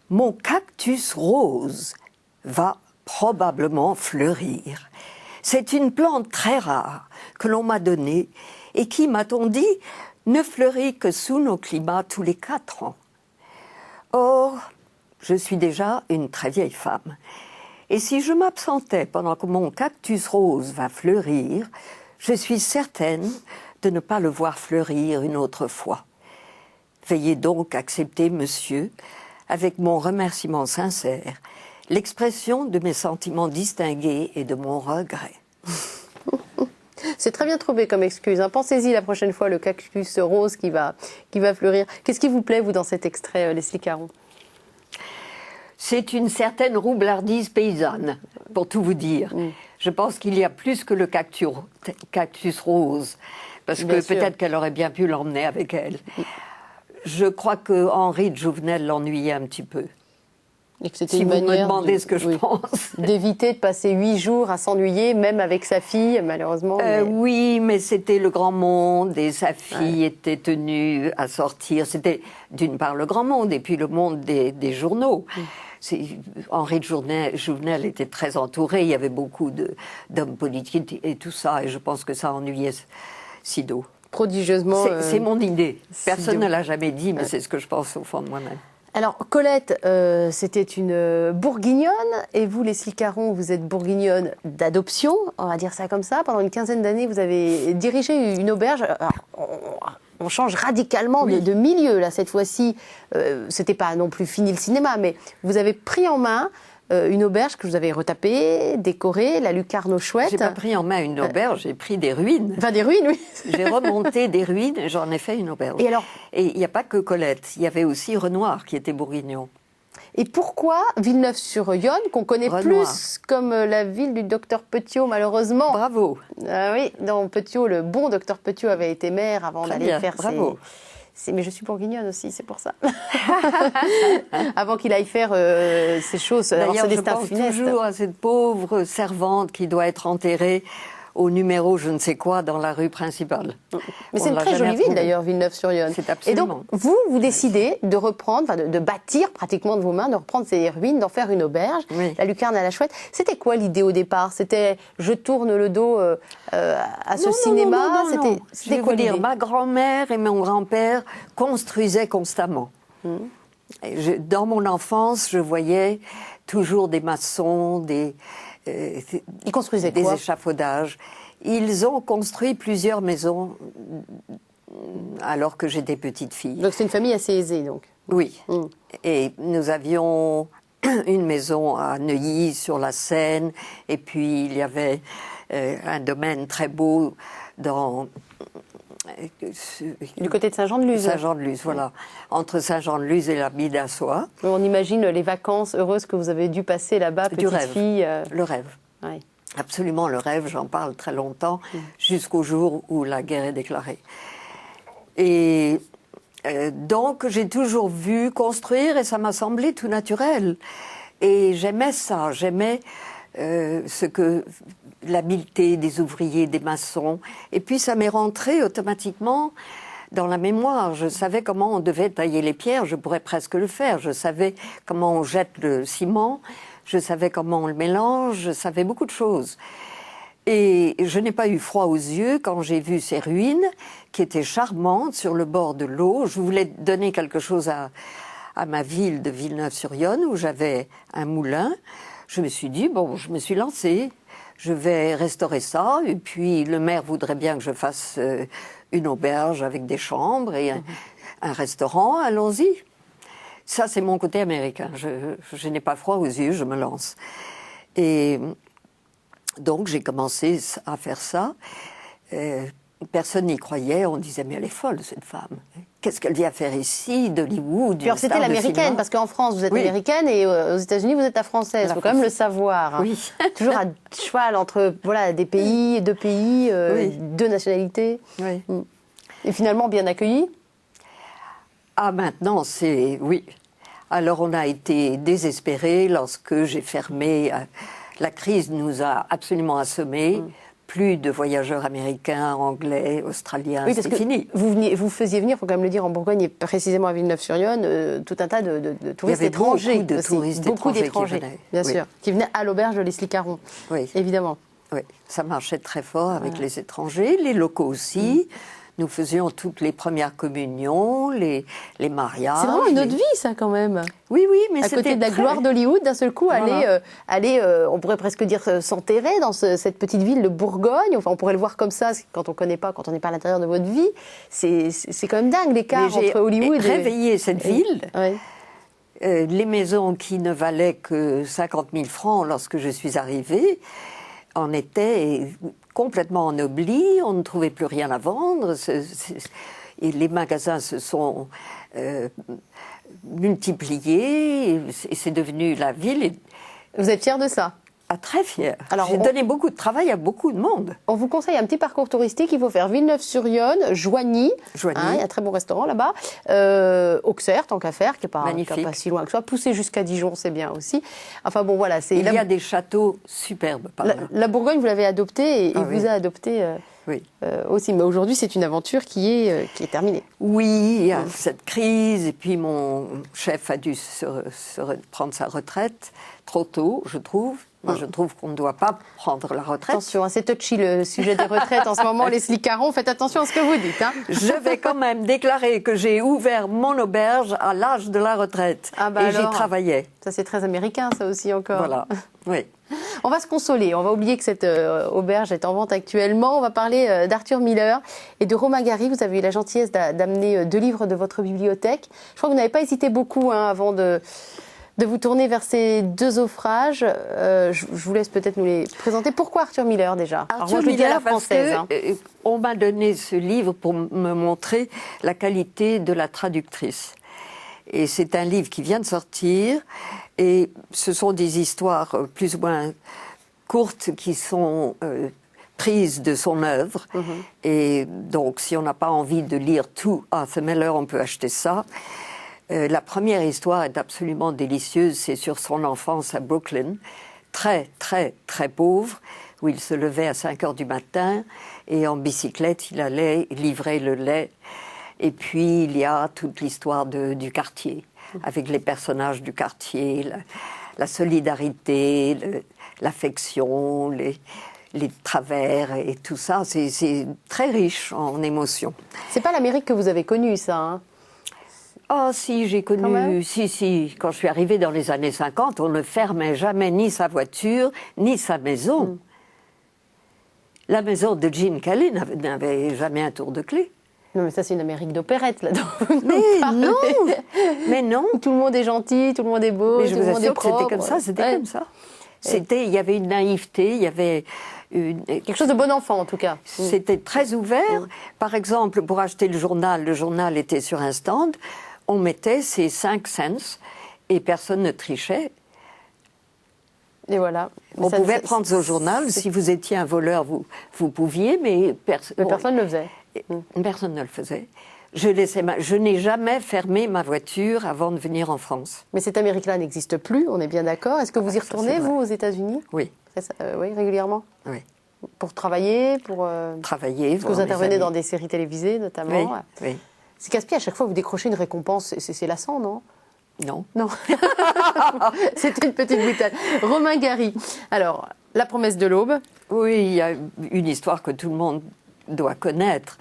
Mon cactus rose va probablement fleurir. C'est une plante très rare que l'on m'a donnée et qui, m'a-t-on dit, ne fleurit que sous nos climats tous les 4 ans. Or, je suis déjà une très vieille femme. Et si je m'absentais pendant que mon cactus rose va fleurir, je suis certaine de ne pas le voir fleurir une autre fois. Veuillez donc accepter, monsieur, avec mon remerciement sincère, l'expression de mes sentiments distingués et de mon regret. C'est très bien trouvé comme excuse. Hein. Pensez-y la prochaine fois, le cactus rose qui va fleurir. Qu'est-ce qui vous plaît, vous, dans cet extrait, Leslie Caron? C'est une certaine roublardise paysanne, pour tout vous dire. Je pense qu'il y a plus que le cactus rose, parce que peut-être qu'elle aurait bien pu l'emmener avec elle. Je crois que Henri de Jouvenel l'ennuyait un petit peu. Et que c'était si une vous manière me demandez ce que je pense. D'éviter de passer 8 jours à s'ennuyer, même avec sa fille, malheureusement. Oui, mais c'était le grand monde et sa fille était tenue à sortir. C'était d'une part le grand monde et puis le monde des journaux. Henri de Jouvenel était très entouré, il y avait beaucoup d'hommes politiques et tout ça, et je pense que ça ennuyait Sido. Prodigieusement. C'est mon idée. Personne Sido. ne l'a jamais dit, mais c'est ce que je pense au fond de moi-même. Alors, Colette, c'était une bourguignonne, et vous, Leslie Caron, vous êtes bourguignonne d'adoption, on va dire ça comme ça. Pendant une quinzaine d'années, vous avez dirigé une auberge. Alors, on change radicalement de milieu, là, cette fois-ci. C'était pas non plus fini le cinéma, mais vous avez pris en main une auberge que vous avez retapée, décorée, la lucarne aux chouettes. J'ai pas pris en main une auberge, j'ai pris des ruines. Enfin, des ruines, oui. J'ai remonté des ruines et j'en ai fait une auberge. Et alors, il n'y a pas que Colette, il y avait aussi Renoir qui était bourguignon. Et pourquoi Villeneuve-sur-Yonne, qu'on connaît Renoir. plus comme la ville du docteur Petiot, malheureusement. Bravo. Ah oui, dans Petiot, le bon docteur Petiot avait été maire avant Très d'aller bien, faire bravo. Mais je suis bourguignonne aussi, c'est pour ça. Avant qu'il aille faire ces choses, D'ailleurs, ce je destin pense funeste. toujours à cette pauvre servante qui doit être enterrée au numéro je ne sais quoi dans la rue principale. Mais On c'est une l'a très jamais jolie ville retrouvée. d'ailleurs, Villeneuve-sur-Yonne. C'est Et donc, absolument. vous décidez de reprendre, enfin de bâtir pratiquement de vos mains, de reprendre ces ruines, d'en faire une auberge, Oui. la lucarne à la chouette. C'était quoi l'idée au départ? C'était je tourne le dos à ce cinéma? Non. Je C'était vais quoi vous dire, l'idée? ma grand-mère et mon grand-père construisaient constamment. Et dans mon enfance, je voyais toujours des maçons, Ils construisaient des quoi? échafaudages. Ils ont construit plusieurs maisons alors que j'étais petite fille. Donc c'est une famille assez aisée, donc. Oui. Et nous avions une maison à Neuilly sur la Seine, et puis il y avait un domaine très beau dans Du côté de Saint-Jean-de-Luz. Saint-Jean-de-Luz, voilà. Entre Saint-Jean-de-Luz et la Bidassois. On imagine les vacances heureuses que vous avez dû passer là-bas, Du petite rêve. fille. Le rêve. Ouais. Absolument le rêve, j'en parle très longtemps, jusqu'au jour où la guerre est déclarée. Et donc j'ai toujours vu construire et ça m'a semblé tout naturel. Et j'aimais ça, j'aimais l'habileté des ouvriers, des maçons. Et puis ça m'est rentré automatiquement dans la mémoire. Je savais comment on devait tailler les pierres, je pourrais presque le faire. Je savais comment on jette le ciment, je savais comment on le mélange, je savais beaucoup de choses. Et je n'ai pas eu froid aux yeux quand j'ai vu ces ruines qui étaient charmantes sur le bord de l'eau. Je voulais donner quelque chose à ma ville de Villeneuve-sur-Yonne où j'avais un moulin. Je me suis dit, bon, je me suis lancée. Je vais restaurer ça. Et puis le maire voudrait bien que je fasse une auberge avec des chambres et un restaurant. Allons-y. Ça, c'est mon côté américain. Je n'ai pas froid aux yeux, je me lance. Et donc, j'ai commencé à faire ça. Personne n'y croyait. On disait, mais elle est folle, cette femme. Qu'est-ce qu'elle vient faire ici, d'Hollywood? Puis alors, c'était l'américaine, parce qu'en France, vous êtes américaine et aux États-Unis, vous êtes la française. Il faut quand même le savoir. Hein. Oui. Toujours à cheval entre des pays, deux pays, deux nationalités. Oui. Et finalement, bien accueillis? Ah, maintenant, c'est... Oui. Alors, on a été désespérés lorsque j'ai fermé... La crise nous a absolument assommés. Plus de voyageurs américains, anglais, australiens, oui, parce c'est fini. Vous faisiez venir, il faut quand même le dire, en Bourgogne et précisément à Villeneuve-sur-Yonne, tout un tas de touristes étrangers. Beaucoup de touristes beaucoup étrangers d'étrangers, bien sûr, qui venaient à l'auberge de Leslie Caron, évidemment. Oui, ça marchait très fort avec les étrangers, les locaux aussi. Nous faisions toutes les premières communions, les mariages. C'est vraiment une autre vie, ça, quand même. Oui, mais à côté de la gloire d'Hollywood, d'un seul coup, aller, on pourrait presque dire, s'enterrer dans cette petite ville de Bourgogne. Enfin, on pourrait le voir comme ça, quand on connaît pas, quand on n'est pas à l'intérieur de votre vie. C'est quand même dingue, l'écart entre Hollywood et... réveillé cette ville. Oui. Les maisons qui ne valaient que 50 000 francs lorsque je suis arrivée en étaient complètement ennoblis, on ne trouvait plus rien à vendre, et les magasins se sont multipliés, et c'est devenu la ville. Vous êtes fière de ça? Ah, très fière. Alors, j'ai donné beaucoup de travail à beaucoup de monde. On vous conseille un petit parcours touristique. Il faut faire Villeneuve-sur-Yonne, Joigny. Il y a un très bon restaurant là-bas. Auxerre, tant qu'à faire, qui n'est pas si loin que ça. Pousser jusqu'à Dijon, c'est bien aussi. Enfin bon, voilà. Il y a des châteaux superbes par là. La Bourgogne, vous l'avez adoptée et vous a adopté Oui. Aussi. Mais aujourd'hui, c'est une aventure qui est terminée. Oui, il y a cette crise, et puis mon chef a dû prendre sa retraite trop tôt, je trouve. Moi, je trouve qu'on ne doit pas prendre la retraite. Attention, hein, c'est touchy le sujet des retraites en ce moment. Leslie Caron, faites attention à ce que vous dites. Hein. Je vais quand même déclarer que j'ai ouvert mon auberge à l'âge de la retraite. Ah bah et j'y travaillais. Ça, c'est très américain, ça aussi encore. Voilà, oui. On va se consoler, on va oublier que cette auberge est en vente actuellement. On va parler d'Arthur Miller et de Romain Gary. Vous avez eu la gentillesse d'amener 2 livres de votre bibliothèque. Je crois que vous n'avez pas hésité beaucoup avant de vous tourner vers ces 2 ouvrages. Je vous laisse peut-être nous les présenter. Pourquoi Arthur Miller déjà? Arthur Miller, parce que on m'a donné ce livre pour me montrer la qualité de la traductrice. Et c'est un livre qui vient de sortir, et ce sont des histoires plus ou moins courtes qui sont prises de son œuvre. Et donc, si on n'a pas envie de lire tout Arthur Miller, on peut acheter ça. La première histoire est absolument délicieuse, c'est sur son enfance à Brooklyn, très, très, très pauvre, où il se levait à 5 heures du matin, et en bicyclette, il allait livrer le lait. Et puis, il y a toute l'histoire du quartier, avec les personnages du quartier, la solidarité, l'affection, les travers et tout ça. C'est très riche en émotions. C'est pas l'Amérique que vous avez connue, ça, hein? Oh si, j'ai connu, si. Quand je suis arrivée dans les années 50, on ne fermait jamais ni sa voiture, ni sa maison. La maison de Gene Kelly n'avait jamais un tour de clé. Non, mais ça, c'est une Amérique d'opérette, là-dedans. Mais non. Tout le monde est gentil, tout le monde est beau, mais je tout le vous monde est assure que propre. C'était comme ça. Il y avait une naïveté, il y avait... quelque chose de bon enfant, en tout cas. C'était très ouvert. Par exemple, pour acheter le journal était sur un stand, on mettait ses 5 cents et personne ne trichait. Et voilà. On pouvait prendre ce journal. Si vous étiez un voleur, vous pouviez, mais personne ne le faisait. Personne ne le faisait. Je n'ai jamais fermé ma voiture avant de venir en France. Mais cette Amérique-là n'existe plus, on est bien d'accord. Est-ce que vous y retournez, vous, aux États-Unis? Oui. Oui, régulièrement? Oui. Pour travailler, Travailler. Parce que vous intervenez dans des séries télévisées, notamment. Oui, oui. C'est casse-pied, à chaque fois que vous décrochez une récompense, c'est lassant, non? Non. Non. C'était une petite boutade. Romain Gary. Alors, La promesse de l'aube. Oui, il y a une histoire que tout le monde doit connaître.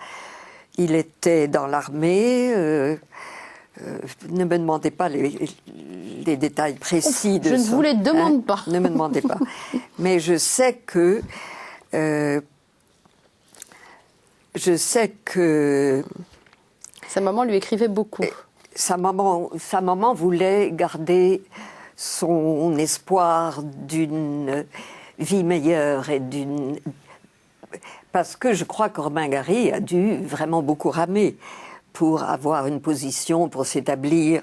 Il était dans l'armée. Ne me demandez pas les détails précis de ça. Je ne vous les demande pas. Ne me demandez pas. Mais je sais que sa maman lui écrivait beaucoup. Sa maman voulait garder son espoir d'une vie meilleure parce que je crois que Romain Gary a dû vraiment beaucoup ramer pour avoir une position, pour s'établir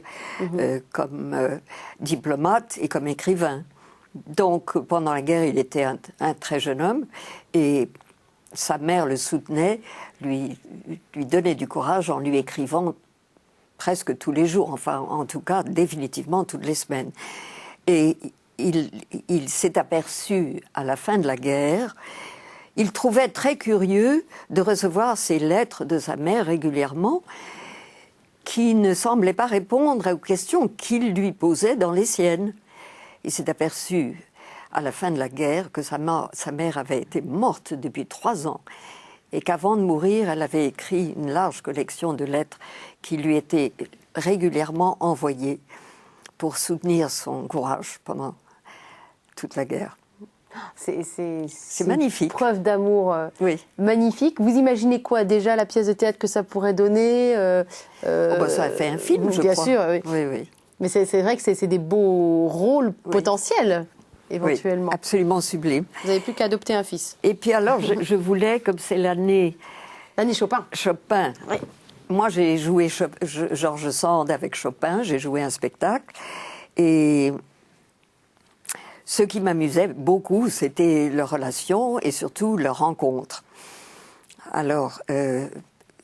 comme diplomate et comme écrivain. Donc, pendant la guerre, il était un très jeune homme, et sa mère le soutenait, lui donnait du courage en lui écrivant presque tous les jours, enfin, en tout cas, définitivement toutes les semaines. Et il s'est aperçu, à la fin de la guerre, il trouvait très curieux de recevoir ces lettres de sa mère régulièrement, qui ne semblaient pas répondre aux questions qu'il lui posait dans les siennes. Il s'est aperçu, à la fin de la guerre, que sa mère avait été morte depuis 3 ans, et qu'avant de mourir, elle avait écrit une large collection de lettres qui lui étaient régulièrement envoyées pour soutenir son courage pendant toute la guerre. C'est magnifique. Une preuve d'amour magnifique. Vous imaginez quoi déjà, la pièce de théâtre que ça pourrait donner ça a fait un film, je crois. Bien sûr, oui. Oui. Mais c'est vrai que c'est des beaux rôles potentiels, éventuellement. Oui, absolument sublime. Vous n'avez plus qu'à adopter un fils. Et puis alors, je voulais, comme c'est l'année... L'année Chopin. Chopin. Oui. Moi, j'ai joué George Sand avec Chopin, j'ai joué un spectacle, et ce qui m'amusait beaucoup, c'était leur relation et surtout leur rencontre. Alors,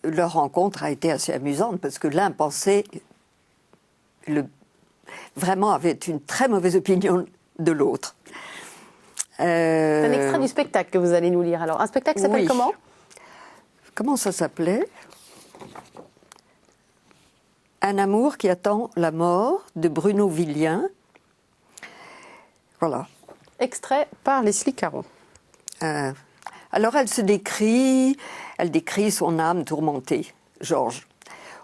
leur rencontre a été assez amusante parce que l'un pensait, vraiment avait une très mauvaise opinion de l'autre. C'est un extrait du spectacle que vous allez nous lire. Alors, un spectacle qui s'appelle comment ? comment ça s'appelait? Un amour qui attend la mort de Bruno Villien. Voilà. Extrait par Leslie Caron. Alors elle décrit son âme tourmentée, Georges.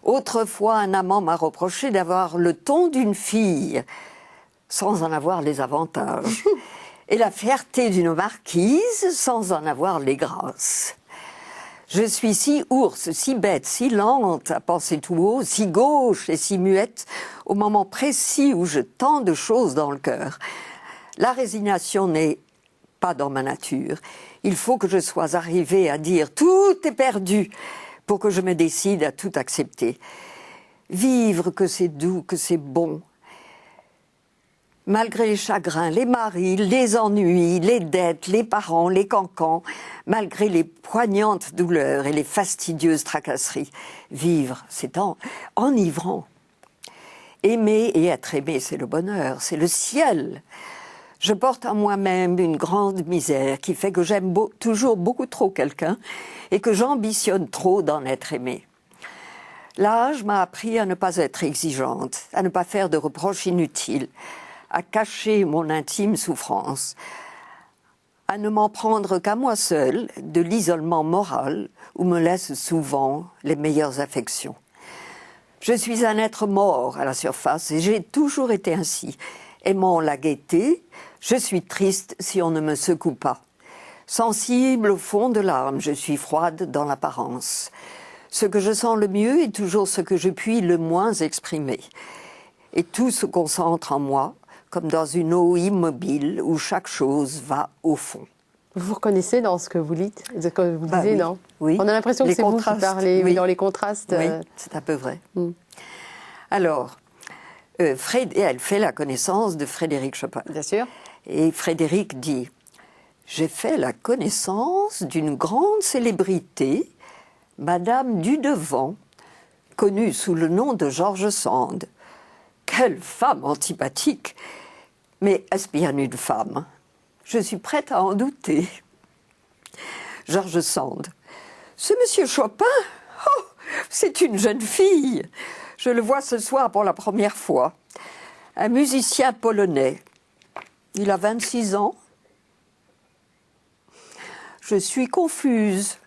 Autrefois, un amant m'a reproché d'avoir le ton d'une fille, sans en avoir les avantages, et la fierté d'une marquise, sans en avoir les grâces. Je suis si ours, si bête, si lente à penser tout haut, si gauche et si muette, au moment précis où j'ai tant de choses dans le cœur. La résignation n'est pas dans ma nature. Il faut que je sois arrivée à dire « tout est perdu » pour que je me décide à tout accepter. Vivre que c'est doux, que c'est bon. Malgré les chagrins, les maris, les ennuis, les dettes, les parents, les cancans, malgré les poignantes douleurs et les fastidieuses tracasseries, vivre, c'est enivrant. Aimer et être aimé, c'est le bonheur, c'est le ciel. Je porte en moi-même une grande misère qui fait que j'aime toujours beaucoup trop quelqu'un et que j'ambitionne trop d'en être aimé. L'âge m'a appris à ne pas être exigeante, à ne pas faire de reproches inutiles, à cacher mon intime souffrance, à ne m'en prendre qu'à moi seule de l'isolement moral où me laissent souvent les meilleures affections. Je suis un être mort à la surface et j'ai toujours été ainsi. Aimant la gaieté, je suis triste si on ne me secoue pas. Sensible au fond de l'âme, je suis froide dans l'apparence. Ce que je sens le mieux est toujours ce que je puis le moins exprimer. Et tout se concentre en moi, comme dans une eau immobile où chaque chose va au fond. Vous vous reconnaissez dans ce que vous dites, ce que vous disiez, oui, non? Oui. On a l'impression que c'est vous qui parlez, oui. Dans les contrastes. Oui, c'est un peu vrai. Alors, elle fait la connaissance de Frédéric Chopin. Bien sûr. Et Frédéric dit « J'ai fait la connaissance d'une grande célébrité, Madame Dudevant, connue sous le nom de George Sand. Quelle femme antipathique! Mais est-ce bien une femme? Je suis prête à en douter. » George Sand. « Ce monsieur Chopin, oh, c'est une jeune fille. Je le vois ce soir pour la première fois. Un musicien polonais. Il a 26 ans. Je suis confuse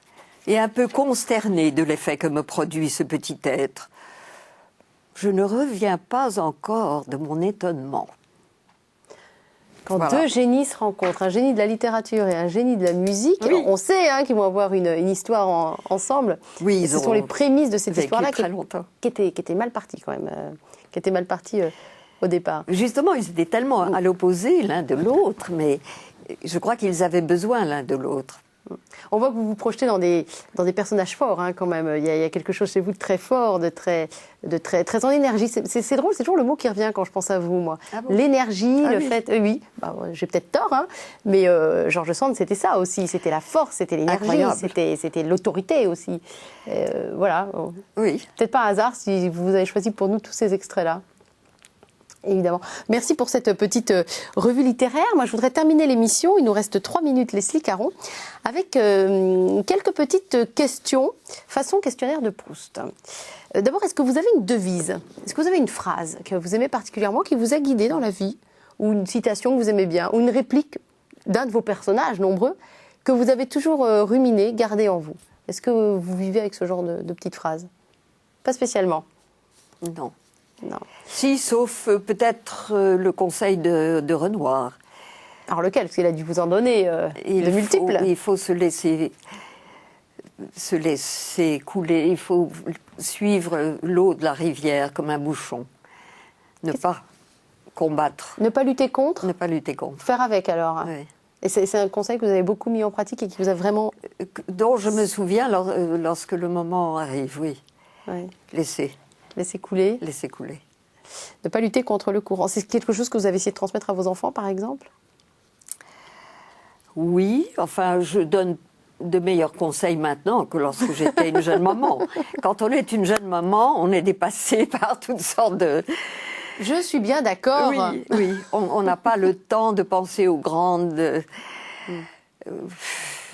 et un peu consternée de l'effet que me produit ce petit être. Je ne reviens pas encore de mon étonnement. » Quand voilà. Deux génies se rencontrent, un génie de la littérature et un génie de la musique, oui. On sait qu'ils vont avoir une histoire ensemble. Oui, ce sont les prémices de cette histoire-là qui était mal partie quand même, qui était mal partie au départ. Justement, ils étaient tellement à l'opposé l'un de l'autre, mais je crois qu'ils avaient besoin l'un de l'autre. On voit que vous vous projetez dans des personnages forts quand même. Il y a quelque chose chez vous de très fort, de très en énergie. C'est drôle, c'est toujours le mot qui revient quand je pense à vous, moi. Ah bon? L'énergie, le fait... oui, j'ai peut-être tort, mais George Sand, c'était ça aussi. C'était la force, c'était l'énergie, c'était l'autorité aussi. Voilà. Oui. Peut-être pas un hasard si vous avez choisi pour nous tous ces extraits-là. Évidemment. Merci pour cette petite revue littéraire. Moi, je voudrais terminer l'émission. Il nous reste 3 minutes, Leslie Caron, avec quelques petites questions, façon questionnaire de Proust. D'abord, est-ce que vous avez une devise? Est-ce que vous avez une phrase que vous aimez particulièrement, qui vous a guidé dans la vie? Ou une citation que vous aimez bien? Ou une réplique d'un de vos personnages nombreux que vous avez toujours ruminé, gardé en vous? Est-ce que vous vivez avec ce genre de petites phrases? Pas spécialement. Non. Non. Si, sauf peut-être le conseil de Renoir. Alors lequel? Parce qu'il a dû vous en donner de multiples. Il faut se laisser couler, il faut suivre l'eau de la rivière comme un bouchon. Ne pas combattre. Ne pas lutter contre? Ne pas lutter contre. Faire avec alors. Oui. Et c'est un conseil que vous avez beaucoup mis en pratique et qui vous a vraiment... Dont je me souviens lorsque le moment arrive, oui. Oui. Laisser couler. Laisser couler. Ne pas lutter contre le courant. C'est quelque chose que vous avez essayé de transmettre à vos enfants, par exemple? Oui, enfin, je donne de meilleurs conseils maintenant que lorsque j'étais une jeune maman. Quand on est une jeune maman, on est dépassé par toutes sortes de... Je suis bien d'accord. Oui, on n'a pas le temps de penser aux grandes...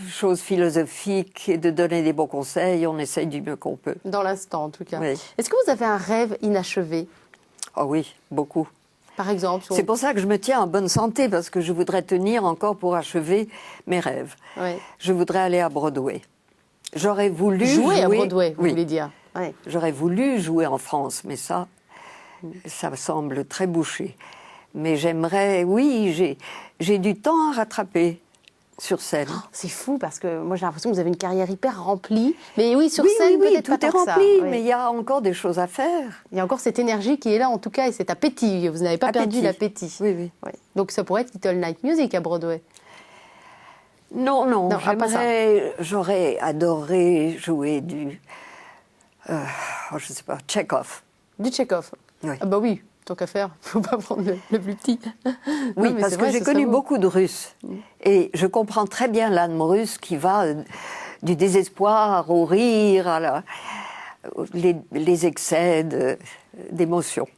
choses philosophiques et de donner des bons conseils, on essaye du mieux qu'on peut. Dans l'instant, en tout cas. Oui. Est-ce que vous avez un rêve inachevé? Oh oui, beaucoup. Par exemple C'est pour ça que je me tiens en bonne santé, parce que je voudrais tenir encore pour achever mes rêves. Oui. Je voudrais aller à Broadway. J'aurais voulu jouer à Broadway, vous oui. voulez dire. Oui. J'aurais voulu jouer en France, mais ça me semble très bouché. Mais j'aimerais, oui, j'ai du temps à rattraper sur scène. Oh, c'est fou parce que moi j'ai l'impression que vous avez une carrière hyper remplie. Mais oui, sur oui, scène, oui, peut-être tout pas est tant que rempli, ça. Oui. mais il y a encore des choses à faire. Il y a encore cette énergie qui est là en tout cas et cet appétit. Vous n'avez pas perdu l'appétit. Oui, oui. Oui. Donc ça pourrait être Little Night Music à Broadway. Non, non, Non, pas ça. J'aurais adoré jouer du, je sais pas, Tchekhov. Du Tchekhov. Oui. Ah bah oui, tant qu'à faire, il ne faut pas prendre le plus petit. Oui, Non, mais parce c'est que vrai, j'ai ce connu serait beau. beaucoup de Russes. Et je comprends très bien l'âme russe qui va du désespoir au rire, les excès d'émotion.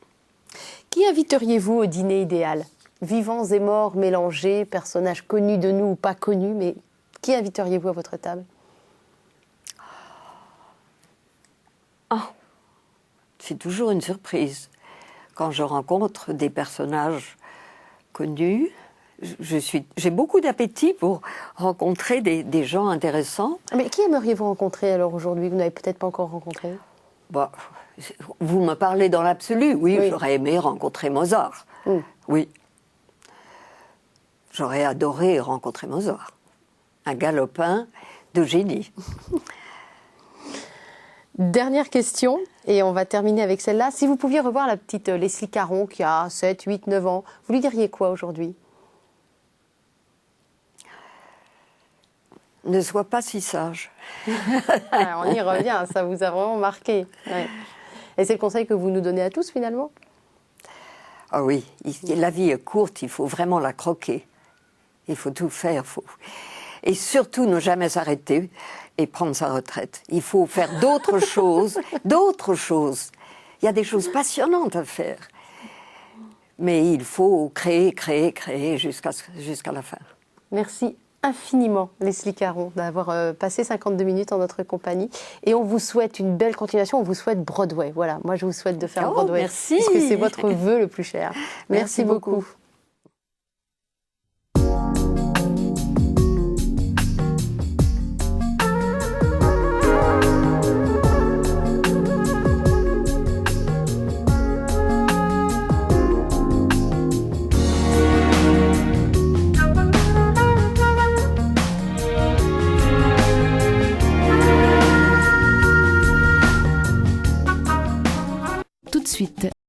Qui inviteriez-vous au dîner idéal? Vivants et morts mélangés, personnages connus de nous ou pas connus, mais qui inviteriez-vous à votre table? C'est toujours une surprise. Quand je rencontre des personnages connus, j'ai beaucoup d'appétit pour rencontrer des gens intéressants. Mais qui aimeriez-vous rencontrer alors aujourd'hui, que vous n'avez peut-être pas encore rencontré? Bah, vous me parlez dans l'absolu, oui, Oui. j'aurais aimé rencontrer Mozart. Oui. J'aurais adoré rencontrer Mozart. Un galopin de génie. Dernière question, et on va terminer avec celle-là. Si vous pouviez revoir la petite Leslie Caron qui a 7, 8, 9 ans, vous lui diriez quoi aujourd'hui? Ne sois pas si sage. Ah, on y revient, ça vous a vraiment marqué. Ouais. Et c'est le conseil que vous nous donnez à tous finalement? Ah oui, la vie est courte, il faut vraiment la croquer. Il faut tout faire. Et surtout ne jamais s'arrêter et prendre sa retraite. Il faut faire d'autres choses, d'autres choses. Il y a des choses passionnantes à faire. Mais il faut créer jusqu'à la fin. Merci infiniment, Leslie Caron, d'avoir passé 52 minutes en notre compagnie. Et on vous souhaite une belle continuation, on vous souhaite Broadway. Voilà, moi je vous souhaite de faire Broadway. Merci. Parce que c'est votre vœu le plus cher. Merci beaucoup.